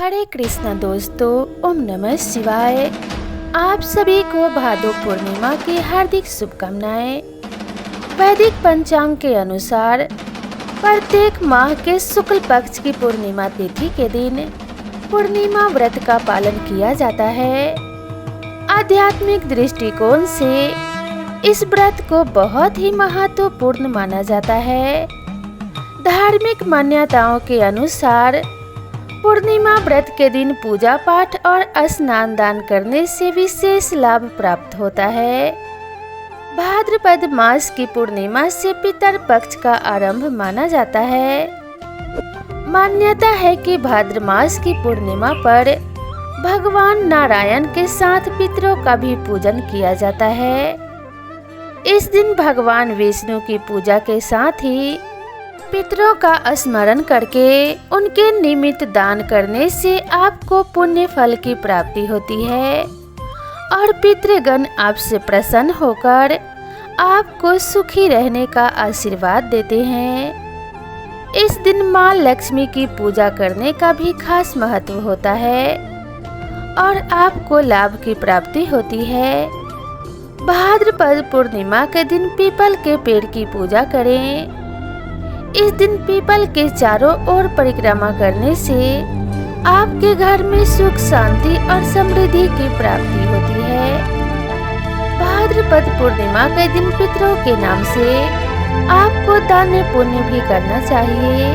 हरे कृष्णा दोस्तों, ओम नमः शिवाय। आप सभी को भादो पूर्णिमा की हार्दिक शुभकामनाएं। वैदिक पंचांग के अनुसार प्रत्येक माह के शुक्ल पक्ष की पूर्णिमा तिथि के दिन पूर्णिमा व्रत का पालन किया जाता है। आध्यात्मिक दृष्टिकोण से इस व्रत को बहुत ही महत्वपूर्ण माना जाता है। धार्मिक मान्यताओं के अनुसार पूर्णिमा व्रत के दिन पूजा पाठ और स्नान दान करने से विशेष लाभ प्राप्त होता है। भाद्रपद मास की पूर्णिमा से पितर पक्ष का आरंभ माना जाता है। मान्यता है कि भाद्र मास की पूर्णिमा पर भगवान नारायण के साथ पितरों का भी पूजन किया जाता है। इस दिन भगवान विष्णु की पूजा के साथ ही पितरों का स्मरण करके उनके निमित्त दान करने से आपको पुण्य फल की प्राप्ति होती है और पितृगण आपसे प्रसन्न होकर आपको सुखी रहने का आशीर्वाद देते हैं। इस दिन माँ लक्ष्मी की पूजा करने का भी खास महत्व होता है और आपको लाभ की प्राप्ति होती है। भाद्रपद पूर्णिमा के दिन पीपल के पेड़ की पूजा करें। इस दिन पीपल के चारों ओर परिक्रमा करने से आपके घर में सुख शांति और समृद्धि की प्राप्ति होती है। भाद्रपद पूर्णिमा के दिन पितरों के नाम से आपको दान पुण्य भी करना चाहिए।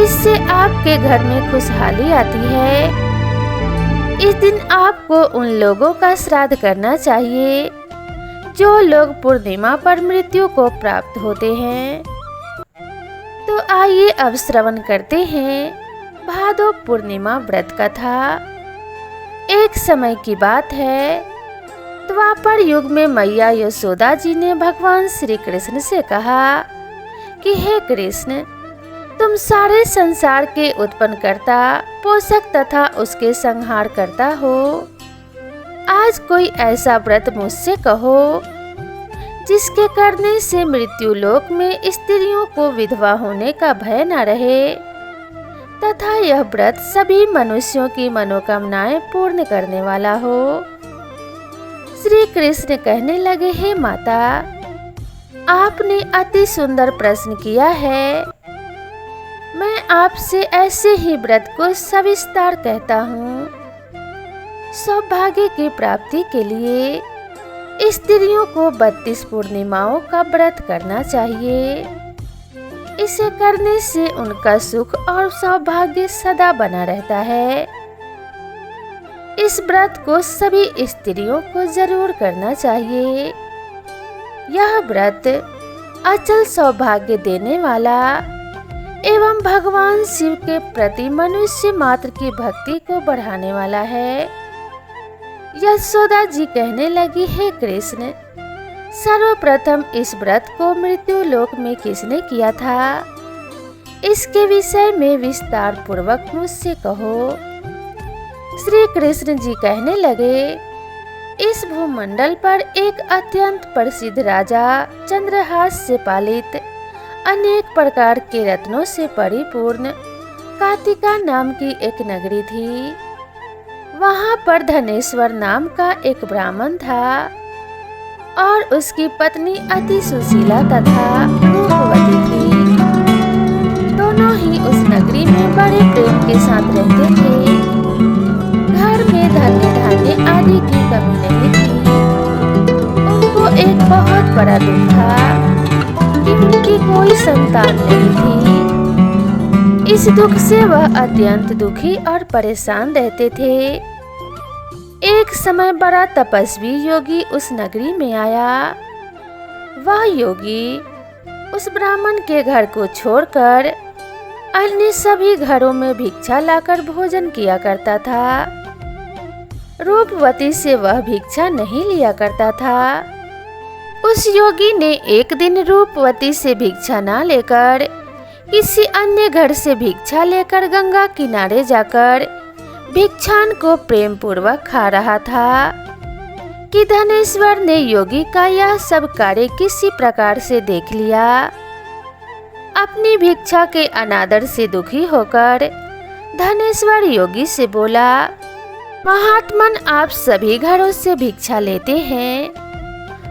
इससे आपके घर में खुशहाली आती है। इस दिन आपको उन लोगों का श्राद्ध करना चाहिए जो लोग पूर्णिमा पर मृत्यु को प्राप्त होते हैं। तो आइए अब श्रवण करते हैं भादो पूर्णिमा व्रत कथा। एक समय की बात है, द्वापर युग में मैया यशोदा जी ने भगवान श्री कृष्ण से कहा कि हे कृष्ण, तुम सारे संसार के उत्पन्नकर्ता, पोषक तथा उसके संहार करता हो। आज कोई ऐसा व्रत मुझसे कहो जिसके करने से मृत्यु लोक में स्त्रियों को विधवा होने का भय न रहे तथा यह व्रत सभी मनुष्यों की मनोकामनाएं पूर्ण करने वाला हो। श्री कृष्ण कहने लगे, हे माता, आपने अति सुंदर प्रश्न किया है। मैं आपसे ऐसे ही व्रत को सविस्तार कहता हूँ। सौभाग्य की प्राप्ति के लिए स्त्रियों को 32 पूर्णिमाओं का व्रत करना चाहिए। इसे करने से उनका सुख और सौभाग्य सदा बना रहता है। इस व्रत को सभी स्त्रियों को जरूर करना चाहिए। यह व्रत अचल सौभाग्य देने वाला एवं भगवान शिव के प्रति मनुष्य मात्र की भक्ति को बढ़ाने वाला है। यशोदा जी कहने लगी, हे कृष्ण, सर्वप्रथम इस व्रत को मृत्यु लोक में किसने किया था? इसके विषय में विस्तार पूर्वक मुझसे कहो। श्री कृष्ण जी कहने लगे, इस भूमंडल पर एक अत्यंत प्रसिद्ध राजा चंद्रहास से पालित अनेक प्रकार के रत्नों से परिपूर्ण कातिका नाम की एक नगरी थी। वहाँ पर धनेश्वर नाम का एक ब्राह्मण था और उसकी पत्नी अति सुशीला तथा रूपवती थी। दोनों ही उस नगरी में बड़े प्रेम के साथ रहते थे। घर में धन्य धान्य आदि की कमी नहीं थी। उनको एक बहुत बड़ा दुख था कि उनकी कोई संतान नहीं थी। इस दुख से वह अत्यंत दुखी और परेशान रहते थे। एक समय बड़ा तपस्वी योगी उस नगरी में आया। वह योगी उस ब्राह्मण के घर को छोड़कर अन्य सभी घरों में भिक्षा लाकर भोजन किया करता था। रूपवती से वह भिक्षा नहीं लिया करता था। उस योगी ने एक दिन रूपवती से भिक्षा न लेकर किसी अन्य घर से भिक्षा लेकर गंगा किनारे जाकर भिक्षान को प्रेम पूर्वक खा रहा था कि धनेश्वर ने योगी का यह सब कार्य किसी प्रकार से देख लिया। अपनी भिक्षा के अनादर से दुखी होकर धनेश्वर योगी से बोला, महात्मन, आप सभी घरों से भिक्षा लेते हैं,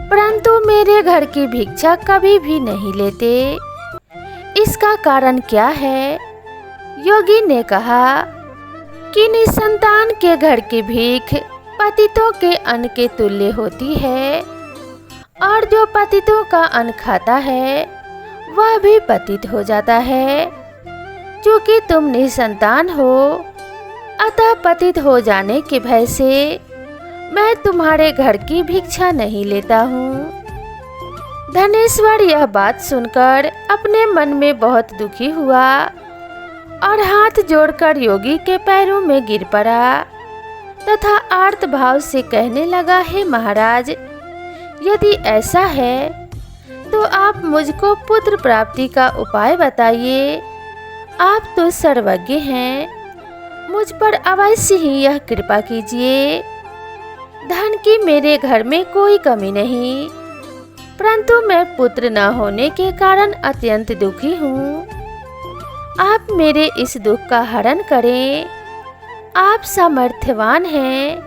परंतु मेरे घर की भिक्षा कभी भी नहीं लेते। इसका कारण क्या है? योगी ने कहा कि निसंतान के घर की भीख पतितों के अन्न के तुल्य होती है, और जो पतितों का अन्न खाता है वह भी पतित हो जाता है। क्योंकि तुम निसंतान हो, अतः पतित हो जाने के भय से मैं तुम्हारे घर की भिक्षा नहीं लेता हूँ। धनेश्वर यह बात सुनकर अपने मन में बहुत दुखी हुआ और हाथ जोड़कर योगी के पैरों में गिर पड़ा तथा आर्त भाव से कहने लगा, हे महाराज, यदि ऐसा है तो आप मुझको पुत्र प्राप्ति का उपाय बताइए। आप तो सर्वज्ञ हैं, मुझ पर अवश्य ही यह कृपा कीजिए। धन की मेरे घर में कोई कमी नहीं, परंतु मैं पुत्र न होने के कारण अत्यंत दुखी हूँ। आप मेरे इस दुख का हरण करें, आप सामर्थ्यवान हैं।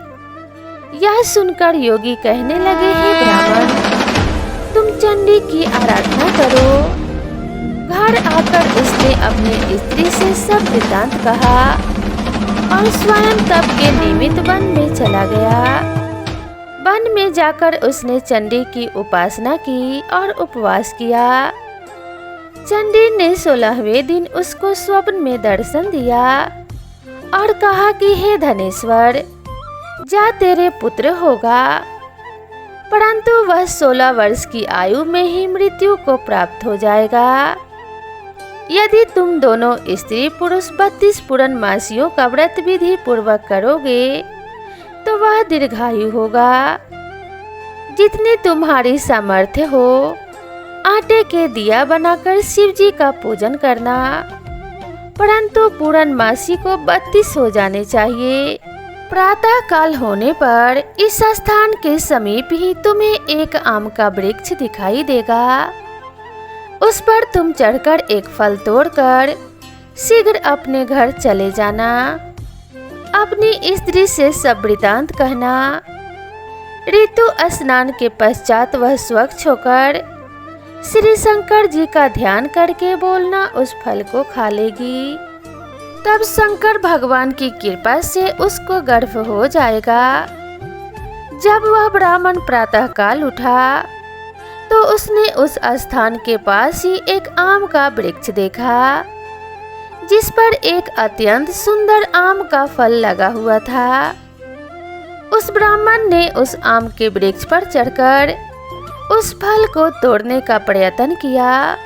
यह सुनकर योगी कहने लगे, हे ब्राह्मण, तुम चंडी की आराधना करो। घर आकर उसने अपनी स्त्री से सब वृत्तांत कहा और स्वयं तप के निमित्त वन में चला गया। वन में जाकर उसने चंडी की उपासना की और उपवास किया। चंडी ने 16वें दिन उसको स्वप्न में दर्शन दिया और कहा कि हे धनेश्वर, जा, तेरे पुत्र होगा, परंतु वह 16 वर्ष की आयु में ही मृत्यु को प्राप्त हो जाएगा। यदि तुम दोनों स्त्री पुरुष 32 पूर्णमासियों का व्रत विधि पूर्वक करोगे तो वह दीर्घायु होगा। जितनी तुम्हारी सामर्थ्य हो, आटे के दिया बनाकर शिव जी का पूजन करना, परंतु पूर्णमासी को 32 हो जाने चाहिए। प्रातः काल होने पर इस स्थान के समीप ही तुम्हें एक आम का वृक्ष दिखाई देगा। उस पर तुम चढ़कर एक फल तोड़कर शीघ्र अपने घर चले जाना। अपनी स्त्री से सब वृतांत कहना। ऋतु स्नान के पश्चात वह स्वच्छ होकर श्री शंकर जी का ध्यान करके बोलना उस फल को खा लेगी। तब शंकर भगवान की कृपा से उसको गर्भ हो जाएगा। जब वह ब्राह्मण प्रातःकाल उठा तो उसने उस स्थान के पास ही एक आम का वृक्ष देखा, जिस पर एक अत्यंत सुंदर आम का फल लगा हुआ था। उस ब्राह्मण ने उस आम के वृक्ष पर चढ़कर उस फल को तोड़ने का प्रयत्न किया,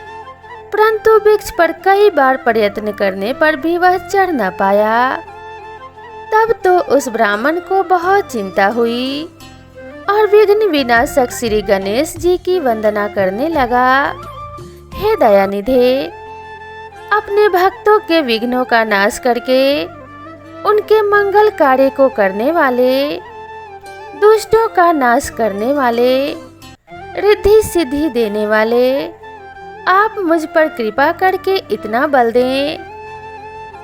परंतु वृक्ष पर कई बार प्रयत्न करने पर भी वह चढ़ न पाया। तब तो उस ब्राह्मण को बहुत चिंता हुई और विघ्न विनाशक श्री गणेश जी की वंदना करने लगा। हे दयानिधे, अपने भक्तों के विघ्नों का नाश करके उनके मंगल कार्य को करने वाले, दुष्टों का नाश करने वाले, रिद्धि सिद्धि देने वाले, आप मुझ पर कृपा करके इतना बल दें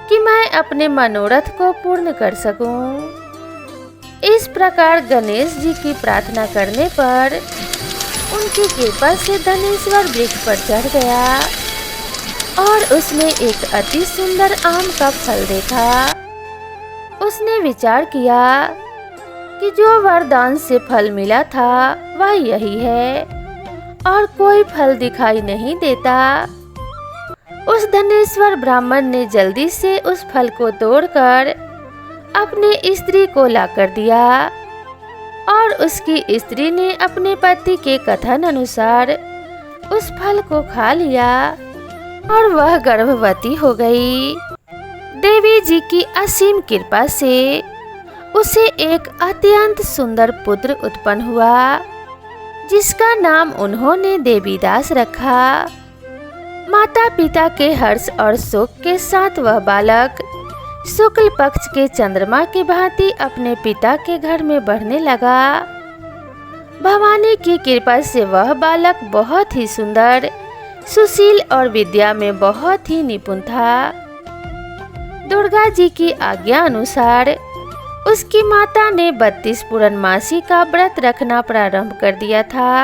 कि मैं अपने मनोरथ को पूर्ण कर सकूं। इस प्रकार गणेश जी की प्रार्थना करने पर उनकी कृपा से धनेश्वर वृक्ष पर चढ़ गया और उसने एक अति सुंदर आम का फल देखा। उसने विचार किया कि जो वरदान से फल मिला था वह यही है और कोई फल दिखाई नहीं देता। उस धनेश्वर ब्राह्मण ने जल्दी से उस फल को तोड़कर अपने स्त्री को लाकर दिया और उसकी स्त्री ने अपने पति के कथन अनुसार उस फल को खा लिया और वह गर्भवती हो गई। देवी जी की असीम कृपा से उसे एक अत्यंत सुंदर पुत्र उत्पन्न हुआ, जिसका नाम उन्होंने देवीदास रखा। माता पिता के हर्ष और शोक के साथ वह बालक शुक्ल पक्ष के चंद्रमा की भांति अपने पिता के घर में बढ़ने लगा। भवानी की कृपा से वह बालक बहुत ही सुंदर, सुशील और विद्या में बहुत ही निपुण था। दुर्गा जी की आज्ञा अनुसार उसकी माता ने 32 पूर्णमासी का व्रत रखना प्रारंभ कर दिया था,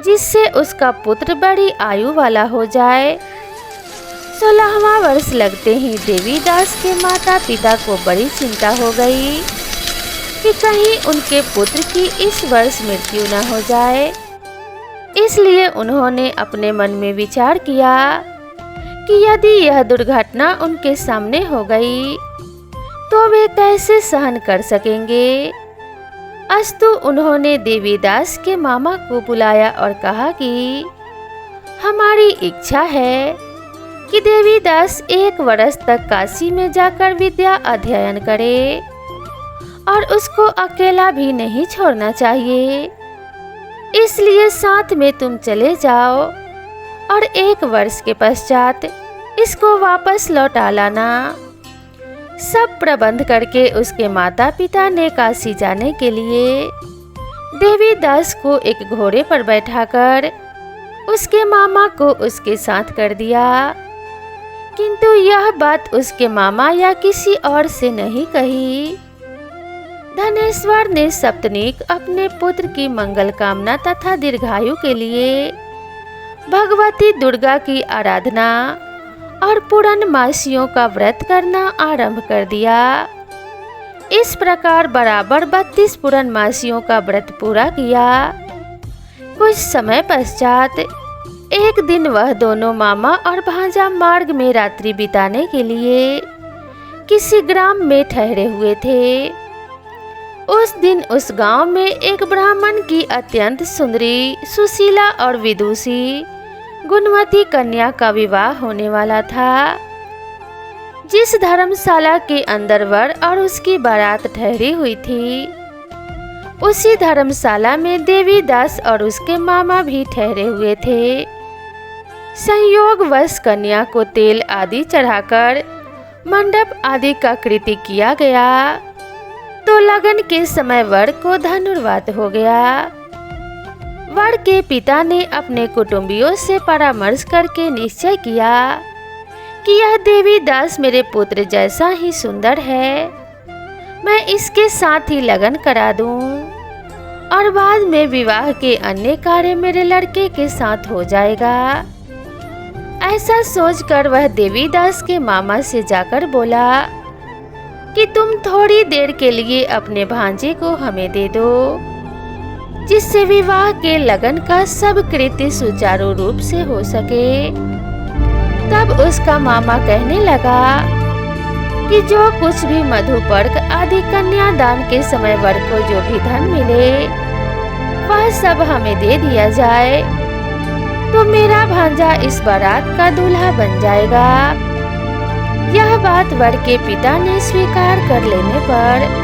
जिससे उसका पुत्र बड़ी आयु वाला हो जाए। 16वां वर्ष लगते ही देवीदास के माता पिता को बड़ी चिंता हो गई कि कहीं उनके पुत्र की इस वर्ष मृत्यु न हो जाए। इसलिए उन्होंने अपने मन में विचार किया कि यदि यह दुर्घटना उनके सामने हो गई तो वे कैसे सहन कर सकेंगे। अस्तु उन्होंने देवीदास के मामा को बुलाया और कहा कि हमारी इच्छा है कि देवीदास 1 वर्ष तक काशी में जाकर विद्या अध्ययन करे और उसको अकेला भी नहीं छोड़ना चाहिए। इसलिए साथ में तुम चले जाओ और 1 वर्ष के पश्चात इसको वापस लौटा लाना। सब प्रबंध करके उसके माता पिता ने काशी जाने के लिए देवीदास को एक घोड़े पर बैठाकर उसके मामा को उसके साथ कर दिया, किंतु यह बात उसके मामा या किसी और से नहीं कही। धनेश्वर ने सप्तनिक अपने पुत्र की मंगल कामना तथा दीर्घायु के लिए भगवती दुर्गा की आराधना और पूर्णमासियों का व्रत करना आरंभ कर दिया। इस प्रकार बराबर 32 पूर्णमासियों का व्रत पूरा किया। कुछ समय पश्चात एक दिन वह दोनों मामा और भांजा मार्ग में रात्रि बिताने के लिए किसी ग्राम में ठहरे हुए थे। उस दिन उस गांव में एक ब्राह्मण की अत्यंत सुंदरी, सुशीला और विदुषी गुणवती कन्या का विवाह होने वाला था। जिस धर्मशाला के अंदर वर और उसकी बारात ठहरी हुई थी, उसी धर्मशाला में देवीदास और उसके मामा भी ठहरे हुए थे। संयोगवश कन्या को तेल आदि चढ़ाकर मंडप आदि का कृत्य किया गया तो लगन के समय वर को धनुर्वात हो गया। वर के पिता ने अपने कुटुंबियों से परामर्श करके निश्चय किया कि यह देवीदास मेरे पुत्र जैसा ही सुंदर है, मैं इसके साथ ही लगन करा दूं और बाद में विवाह के अन्य कार्य मेरे लड़के के साथ हो जाएगा। ऐसा सोचकर वह देवीदास के मामा से जाकर बोला कि तुम थोड़ी देर के लिए अपने भांजे को हमें दे दो, जिससे विवाह के लगन का सब कृत्य सुचारू रूप से हो सके। तब उसका मामा कहने लगा कि जो कुछ भी मधुपर्क आदि कन्यादान के समय वर को जो भी धन मिले वह सब हमें दे दिया जाए, तो मेरा भांजा इस बारात का दूल्हा बन जाएगा। यह बात वर के पिता ने स्वीकार कर लेने पर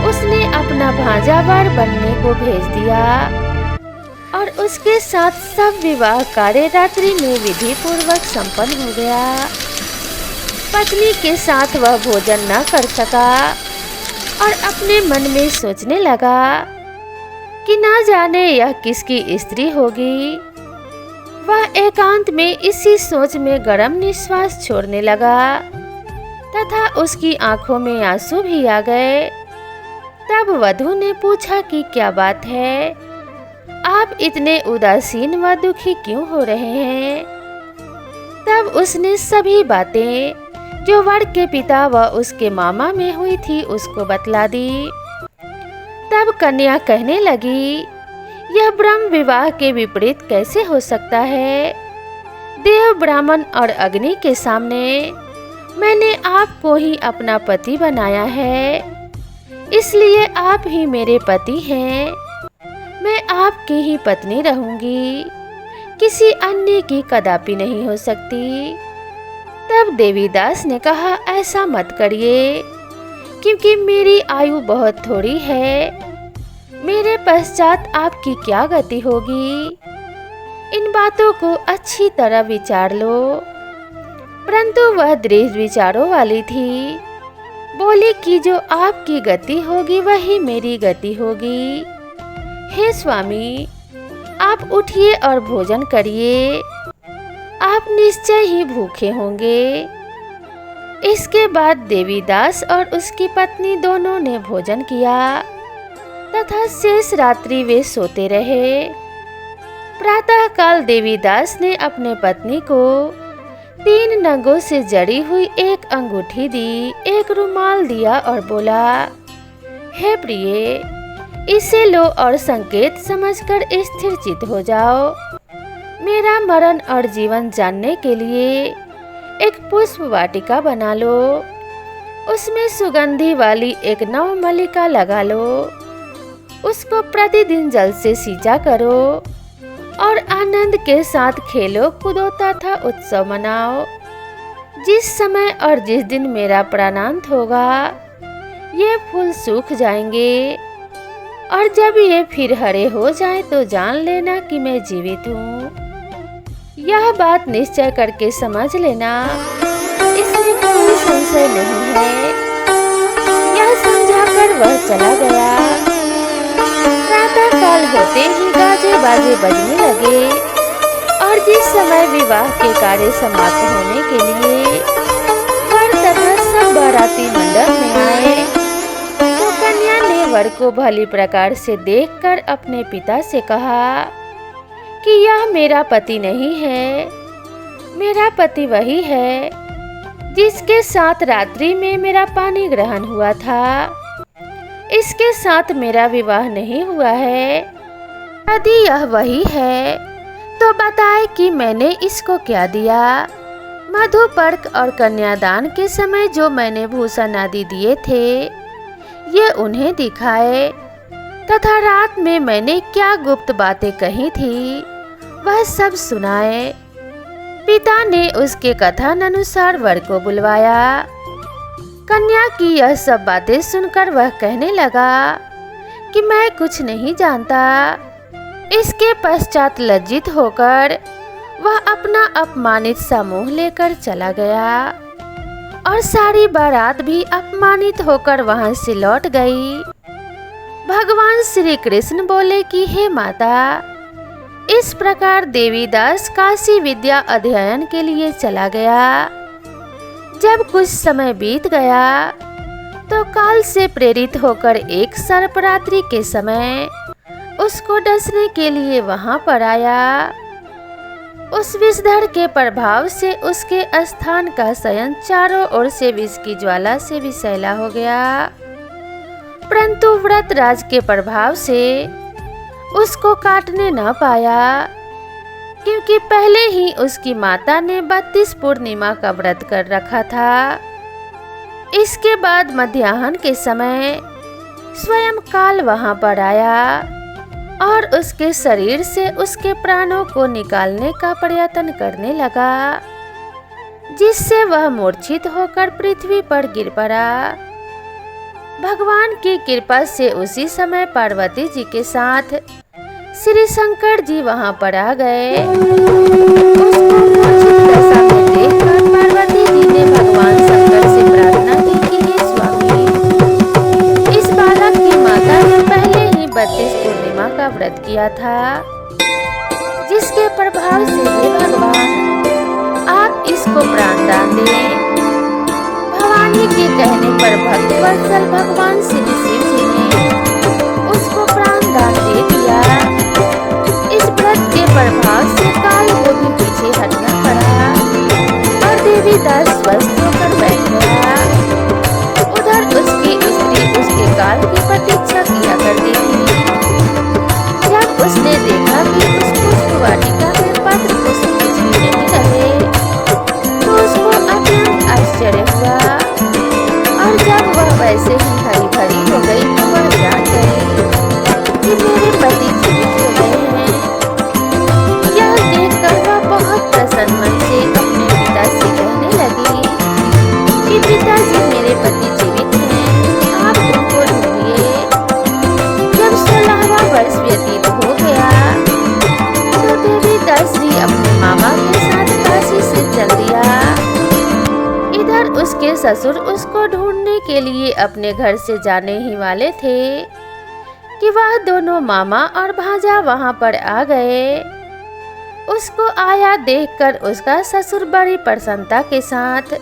उसने अपना भांजा वर बनने को भेज दिया और उसके साथ सब विवाह कार्य रात्रि में विधि पूर्वक संपन्न हो गया। पत्नी के साथ वह भोजन न कर सका और अपने मन में सोचने लगा कि ना जाने यह किसकी स्त्री होगी। वह एकांत में इसी सोच में गर्म निश्वास छोड़ने लगा तथा उसकी आंखों में आंसू भी आ गए। तब वधू ने पूछा कि क्या बात है, आप इतने उदासीन व दुखी क्यों हो रहे हैं। तब उसने सभी बातें जो वर के पिता व उसके मामा में हुई थी उसको बतला दी। तब कन्या कहने लगी, यह ब्रह्म विवाह के विपरीत कैसे हो सकता है। देव, ब्राह्मण और अग्नि के सामने मैंने आपको ही अपना पति बनाया है, इसलिए आप ही मेरे पति हैं। मैं आपकी ही पत्नी रहूंगी, किसी अन्य की कदापि नहीं हो सकती। तब देवीदास ने कहा, ऐसा मत करिए, क्योंकि मेरी आयु बहुत थोड़ी है। मेरे पश्चात आपकी क्या गति होगी। इन बातों को अच्छी तरह विचार लो। परंतु वह दृढ़ विचारों वाली थी। बोली कि जो आपकी गति होगी वही मेरी गति होगी। हे स्वामी, आप उठिए और भोजन करिए। आप निश्चय ही भूखे होंगे। इसके बाद देवीदास और उसकी पत्नी दोनों ने भोजन किया तथा शेष रात्रि वे सोते रहे। प्रातःकाल देवीदास ने अपने पत्नी को 3 नगों से जड़ी हुई एक अंगूठी दी, एक रुमाल दिया और बोला, हे प्रिय, इसे लो और संकेत समझकर स्थिर चित्त हो जाओ। मेरा मरण और जीवन जानने के लिए एक पुष्प वाटिका बना लो, उसमें सुगंधी वाली एक नवमल्लिका लगा लो, उसको प्रतिदिन जल से सींचा करो और आनंद के साथ खेलो कूदो तथा उत्सव मनाओ। जिस समय और जिस दिन मेरा प्राणांत होगा ये फूल सूख जाएंगे और जब ये फिर हरे हो जाएं तो जान लेना कि मैं जीवित हूँ। यह बात निश्चय करके समझ लेना, इसमें कोई संशय नहीं है। यह समझाकर वह चला गया। प्रातः काल होते ही गाजे बाजे बजने लगे और जिस समय विवाह के कार्य समाप्त होने के लिए वर तथा सब बाराती मंडप में आए तो कन्या ने वर को भली प्रकार से देखकर अपने पिता से कहा कि यह मेरा पति नहीं है, मेरा पति वही है जिसके साथ रात्रि में मेरा पानी ग्रहण हुआ था। इसके साथ मेरा विवाह नहीं हुआ है। यदि यह वही है तो बताए कि मैंने इसको क्या दिया। मधुपर्क और कन्यादान के समय जो मैंने भूषण आदि दिए थे ये उन्हें दिखाए तथा रात में मैंने क्या गुप्त बातें कही थी वह सब सुनाए। पिता ने उसके कथन अनुसार वर को बुलवाया। कन्या की यह सब बातें सुनकर वह कहने लगा कि मैं कुछ नहीं जानता। इसके पश्चात लज्जित होकर वह अपना अपमानित सा मुंह लेकर चला गया और सारी बारात भी अपमानित होकर वहां से लौट गई। भगवान श्री कृष्ण बोले कि हे माता, इस प्रकार देवीदास काशी विद्या अध्ययन के लिए चला गया। जब कुछ समय बीत गया तो काल से प्रेरित होकर एक सर्परात्रि के समय उसको डसने के लिए वहां पर आया। उस विषधर के प्रभाव से उसके स्थान का शयन चारों ओर से विष की ज्वाला से विषैला हो गया, परंतु व्रतराज के प्रभाव से उसको काटने न पाया, क्योंकि पहले ही उसकी माता ने 32 पूर्णिमा का व्रत कर रखा था। इसके बाद मध्याह्न के समय स्वयं काल वहां पर आया और उसके शरीर से उसके प्राणों को निकालने का प्रयत्न करने लगा, जिससे वह मूर्छित होकर पृथ्वी पर गिर पड़ा। भगवान की कृपा से उसी समय पार्वती जी के साथ श्री शंकर जी वहां पर आ गए। उसको मूर्छित दशा में देखकर पार्वती जी ने भगवान शंकर से प्रार्थना की कि हे स्वामी, इस बालक की माता ने पहले ही 32 पूर्णिमा का व्रत किया था, जिसके प्रभाव से हे भगवान आप इसको प्राणदान दें। भवानी के कहने पर भक्त वत्सल भगवान श्री शिव जी ने उसको प्राणदान दे दिया। इस व्रत के प्रभाव से काल को भी पीछे हटना पड़ा और देवीदास स्वस्थ होकर बैठ गया। उधर उसकी स्त्री उसके काल की प्रतीक्षा किया करती थी। जब उसने देखा कि उस पुष्प वाटिका में पत्र पुष्प कुछ भी नहीं रहे तो उसको अत्यंत आश्चर्य हुआ और जब वह वैसे ही हरी भरी हो गई तो वह जान गई कि मेरे पति जीवित हो गए हैं। यह देखकर वह बहुत प्रसन्न मन से अपने पिता से कहने लगी कि पिताजी, मेरे पति जीवित हैं, आप उनको ढूंढिए। जब 16वां वर्ष व्यतीत हो गया तो देवीदास जी अपने मामा के साथ काशी से चल दिया। इधर उसके ससुर उसको ढूंढने के लिए अपने घर से जाने ही वाले थे कि वह दोनों मामा और भांजा वहां पर आ गए। उसको आया देखकर उसका ससुर बड़ी प्रसन्नता के साथ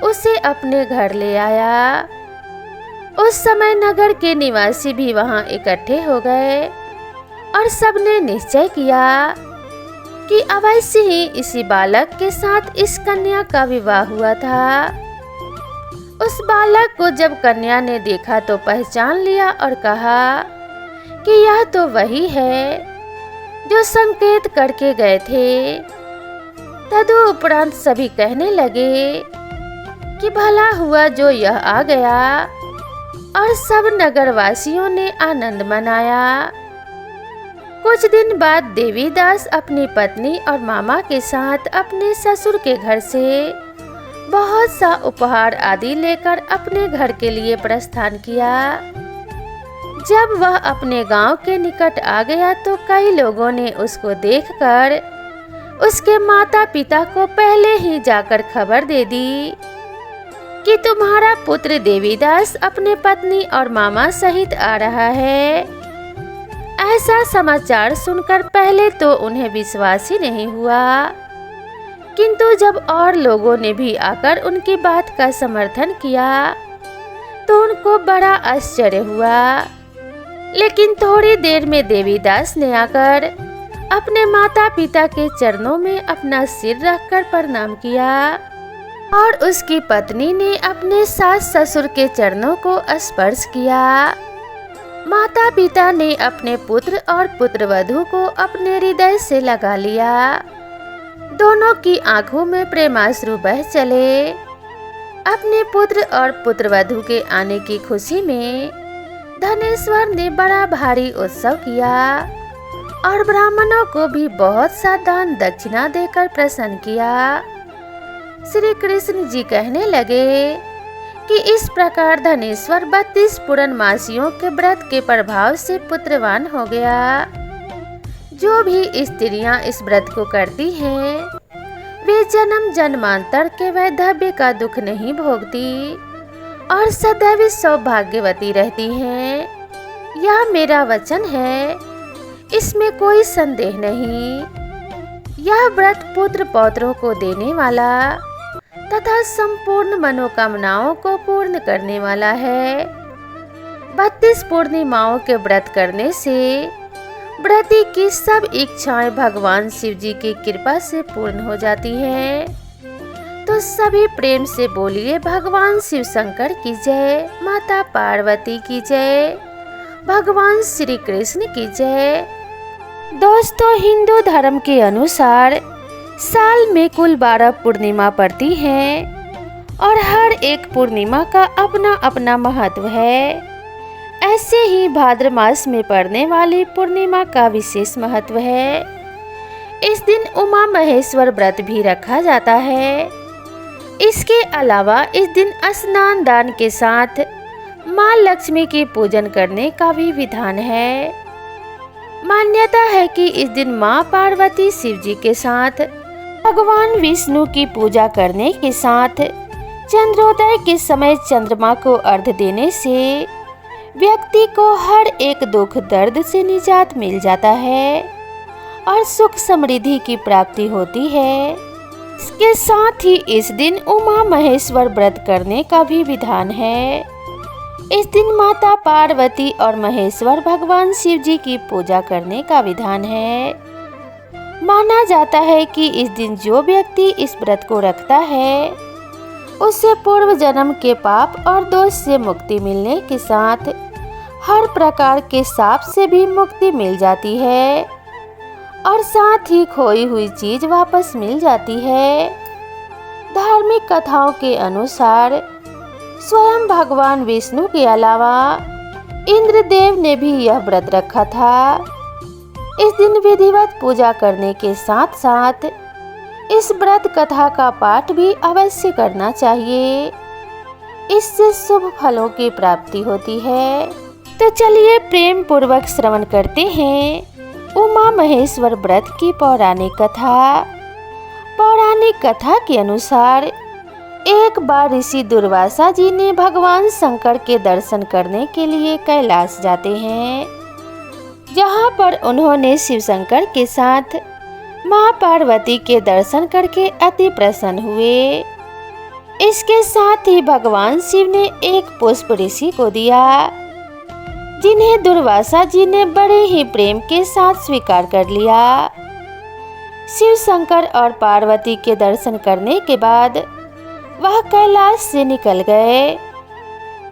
उसे अपने घर ले आया। उस समय नगर के निवासी भी वहां इकट्ठे हो गए और सबने निश्चय किया कि अवश्य ही इसी बालक के साथ इस कन्या का विवाह हुआ था। उस बालक को जब कन्या ने देखा तो पहचान लिया और कहा कि यह तो वही है जो संकेत करके गए थे। तदुपरांत सभी कहने लगे कि भला हुआ जो यह आ गया, और सब नगरवासियों ने आनंद मनाया। कुछ दिन बाद देवीदास अपनी पत्नी और मामा के साथ अपने ससुर के घर से बहुत सा उपहार आदि लेकर अपने घर के लिए प्रस्थान किया। जब वह अपने गांव के निकट आ गया तो कई लोगों ने उसको देखकर उसके माता पिता को पहले ही जाकर खबर दे दी कि तुम्हारा पुत्र देवीदास अपने पत्नी और मामा सहित आ रहा है। ऐसा समाचार सुनकर पहले तो उन्हें विश्वास ही नहीं हुआ, किंतु जब और लोगों ने भी आकर उनकी बात का समर्थन किया तो उनको बड़ा आश्चर्य हुआ। लेकिन थोड़ी देर में देवीदास ने आकर अपने माता पिता के चरणों में अपना सिर रखकर प्रणाम किया और उसकी पत्नी ने अपने सास ससुर के चरणों को स्पर्श किया। माता पिता ने अपने पुत्र और पुत्रवधू को अपने हृदय से लगा लिया। दोनों की आंखों में प्रेमाश्रु बह चले। अपने पुत्र और पुत्रवधू के आने की खुशी में धनेश्वर ने बड़ा भारी उत्सव किया और ब्राह्मणों को भी बहुत सा दान दक्षिणा देकर प्रसन्न किया। श्री कृष्ण जी कहने लगे कि इस प्रकार धनेश्वर 32 पूर्णमासियों के व्रत के प्रभाव से पुत्रवान हो गया। जो भी स्त्रियां इस व्रत को करती हैं वे जन्म जन्मांतर के वैधव्य का दुख नहीं भोगती और सदैव सौभाग्यवती रहती हैं। यह मेरा वचन है, इसमें कोई संदेह नहीं। यह व्रत पुत्र पौत्रों को देने वाला तथा संपूर्ण मनोकामनाओं को पूर्ण करने वाला है। 32 पूर्णिमाओं के व्रत करने से व्रती की सब इच्छाएं भगवान शिव जी की कृपा से पूर्ण हो जाती हैं। तो सभी प्रेम से बोलिए भगवान शिव शंकर की जय, माता पार्वती की जय, भगवान श्री कृष्ण की जय। दोस्तों, हिंदू धर्म के अनुसार साल में कुल 12 पूर्णिमा पड़ती हैं और हर एक पूर्णिमा का अपना अपना महत्व है। ऐसे ही भाद्र मास में पड़ने वाली पूर्णिमा का विशेष महत्व है। इस दिन उमा महेश्वर व्रत भी रखा जाता है। इसके अलावा इस दिन स्नान दान के साथ माँ लक्ष्मी की पूजन करने का भी विधान है। मान्यता है कि इस दिन माँ पार्वती शिव जी के साथ भगवान विष्णु की पूजा करने के साथ चंद्रोदय के समय चंद्रमा को अर्घ्य देने से व्यक्ति को हर एक दुख दर्द से निजात मिल जाता है और सुख समृद्धि की प्राप्ति होती है। इसके साथ ही इस दिन उमा महेश्वर व्रत करने का भी विधान है। इस दिन माता पार्वती और महेश्वर भगवान शिव जी की पूजा करने का विधान है। माना जाता है कि इस दिन जो व्यक्ति इस व्रत को रखता है उससे पूर्व जन्म के पाप और दोष से मुक्ति मिलने के साथ हर प्रकार के शाप से भी मुक्ति मिल जाती है और साथ ही खोई हुई चीज वापस मिल जाती है। धार्मिक कथाओं के अनुसार स्वयं भगवान विष्णु के अलावा इंद्रदेव ने भी यह व्रत रखा था। इस दिन विधिवत पूजा करने के साथ साथ इस व्रत कथा का पाठ भी अवश्य करना चाहिए। इससे शुभ फलों की प्राप्ति होती है। तो चलिए प्रेम पूर्वक श्रवण करते हैं उमा महेश्वर व्रत की पौराणिक कथा। पौराणिक कथा के अनुसार एक बार ऋषि दुर्वासा जी ने भगवान शंकर के दर्शन करने के लिए कैलाश जाते हैं, जहां पर उन्होंने शिव शंकर के साथ मां पार्वती के दर्शन करके अति प्रसन्न हुए। इसके साथ ही भगवान शिव ने एक पुष्प ऋषि को दिया, जिन्हें दुर्वासा जी ने बड़े ही प्रेम के साथ स्वीकार कर लिया। शिव शंकर और पार्वती के दर्शन करने के बाद वह कैलाश से निकल गए।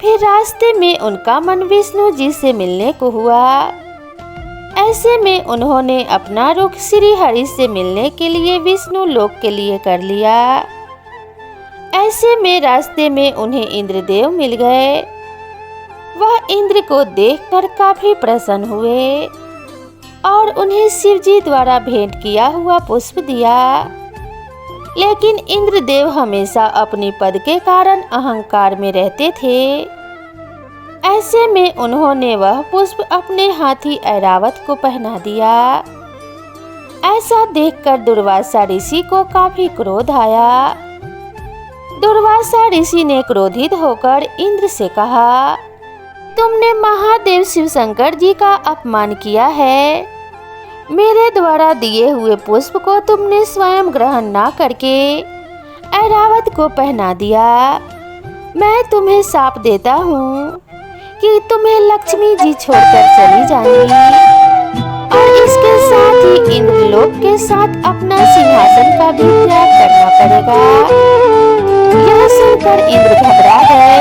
फिर रास्ते में उनका मन विष्णु जी से मिलने को हुआ। ऐसे में उन्होंने अपना रुख श्री हरि से मिलने के लिए विष्णु लोक के लिए कर लिया। ऐसे में रास्ते में उन्हें इंद्रदेव मिल गए। वह इंद्र को देखकर काफी प्रसन्न हुए और उन्हें शिव जी द्वारा भेंट किया हुआ पुष्प दिया। लेकिन इंद्रदेव हमेशा अपनी पद के कारण अहंकार में रहते थे। ऐसे में उन्होंने वह पुष्प अपने हाथी ऐरावत को पहना दिया। ऐसा देखकर दुर्वासा ऋषि को काफी क्रोध आया। दुर्वासा ऋषि ने क्रोधित होकर इंद्र से कहा, तुमने महादेव शिव शंकर जी का अपमान किया है। मेरे द्वारा दिए हुए पुष्प को तुमने स्वयं ग्रहण ना करके ऐरावत को पहना दिया। मैं तुम्हें शाप देता हूँ कि तुम्हें लक्ष्मी जी छोड़कर चली जाएंगी और इसके साथ ही इंद्रलोक के साथ अपना सिंहासन का भी त्याग करना पड़ेगा। यह सुनकर इंद्र घबरा गए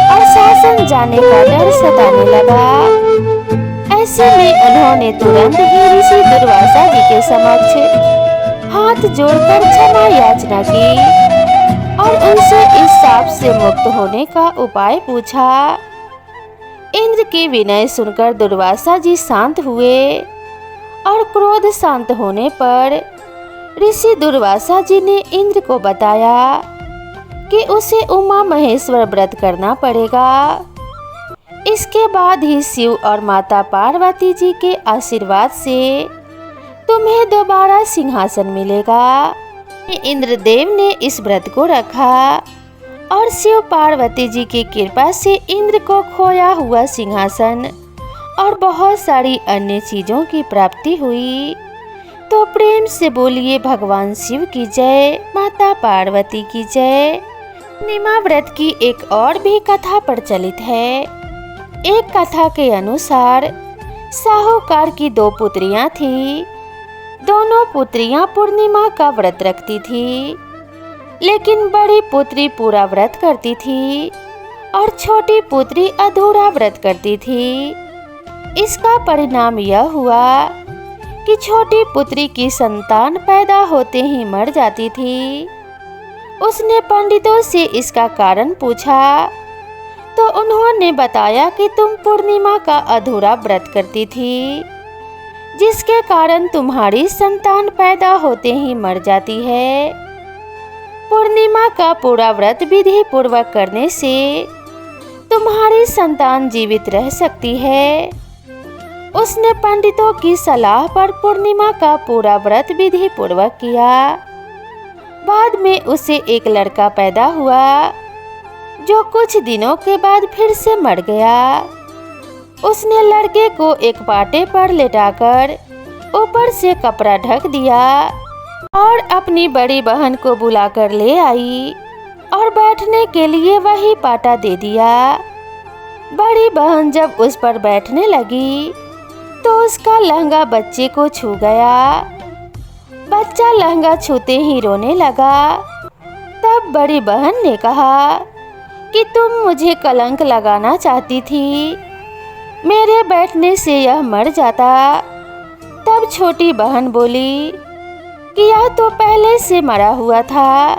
और शासन जाने का डर सताने लगा। ऐसे में उन्होंने तुरंत ही ऋषि दुर्वासा जी के समक्ष हाथ जोड़कर क्षमा याचना की और उनसे इस शाप से मुक्त होने का उपाय पूछा। इंद्र की विनय सुनकर दुर्वासा जी शांत हुए और क्रोध शांत होने पर ऋषि दुर्वासा जी ने इंद्र को बताया कि उसे उमा महेश्वर व्रत करना पड़ेगा। इसके बाद ही शिव और माता पार्वती जी के आशीर्वाद से तुम्हें दोबारा सिंहासन मिलेगा। इंद्रदेव ने इस व्रत को रखा और शिव पार्वती जी की कृपा से इंद्र को खोया हुआ सिंहासन और बहुत सारी अन्य चीजों की प्राप्ति हुई। तो प्रेम से बोलिए भगवान शिव की जय, माता पार्वती की जय। पूर्णिमा व्रत की एक और भी कथा प्रचलित है। एक कथा के अनुसार साहूकार की 2 पुत्रियां थीं। दोनों पुत्रियां पूर्णिमा का व्रत रखती थी, लेकिन बड़ी पुत्री पूरा व्रत करती थी और छोटी पुत्री अधूरा व्रत करती थी। इसका परिणाम यह हुआ कि छोटी पुत्री की संतान पैदा होते ही मर जाती थी। उसने पंडितों से इसका कारण पूछा तो उन्होंने बताया कि तुम पूर्णिमा का अधूरा व्रत करती थी, जिसके कारण तुम्हारी संतान पैदा होते ही मर जाती है। पूर्णिमा का पूरा व्रत विधि पूर्वक करने से तुम्हारी संतान जीवित रह सकती है। उसने पंडितों की सलाह पर पूर्णिमा का पूरा व्रत विधि पूर्वक किया। बाद में उसे एक लड़का पैदा हुआ, जो कुछ दिनों के बाद फिर से मर गया। उसने लड़के को एक पाटे पर लेटाकर ऊपर से कपड़ा ढक दिया और अपनी बड़ी बहन को बुलाकर ले आई और बैठने के लिए वही पाटा दे दिया। बड़ी बहन जब उस पर बैठने लगी तो उसका लहंगा बच्चे को छू गया। बच्चा लहंगा छूते ही रोने लगा। तब बड़ी बहन ने कहा कि तुम मुझे कलंक लगाना चाहती थी, मेरे बैठने से यह मर जाता। तब छोटी बहन बोली कि यह तो पहले से मरा हुआ था,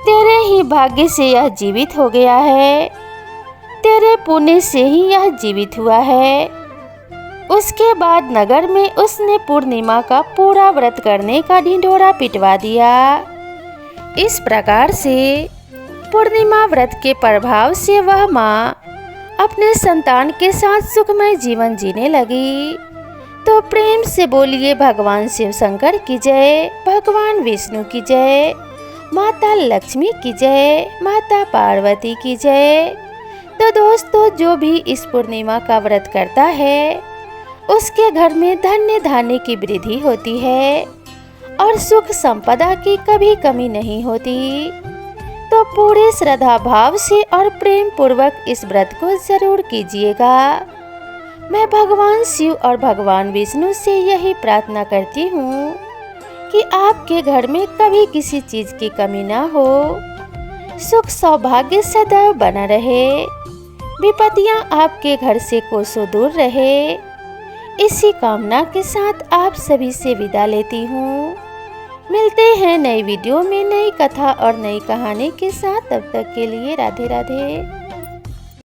तेरे ही भाग्य से यह जीवित हो गया है, तेरे पुण्य से ही यह जीवित हुआ है। उसके बाद नगर में उसने पूर्णिमा का पूरा व्रत करने का ढिंढोरा पिटवा दिया। इस प्रकार से पूर्णिमा व्रत के प्रभाव से वह माँ अपने संतान के साथ सुखमय जीवन जीने लगी। तो प्रेम से बोलिए भगवान शिव शंकर की जय, भगवान विष्णु की जय, माता लक्ष्मी की जय, माता पार्वती की जय। तो दोस्तों, जो भी इस पूर्णिमा का व्रत करता है उसके घर में धन्य धान्य की वृद्धि होती है और सुख संपदा की कभी कमी नहीं होती। तो तो पूरे श्रद्धा भाव से और प्रेम पूर्वक इस व्रत को जरूर कीजिएगा। मैं भगवान शिव और भगवान विष्णु से यही प्रार्थना करती हूँ कि आपके घर में कभी किसी चीज की कमी ना हो, सुख सौभाग्य सदैव बना रहे, विपत्तियां आपके घर से कोसों दूर रहे। इसी कामना के साथ आप सभी से विदा लेती हूँ। मिलते हैं नई वीडियो में नई कथा और नई कहानी के साथ। तब तक के लिए राधे राधे।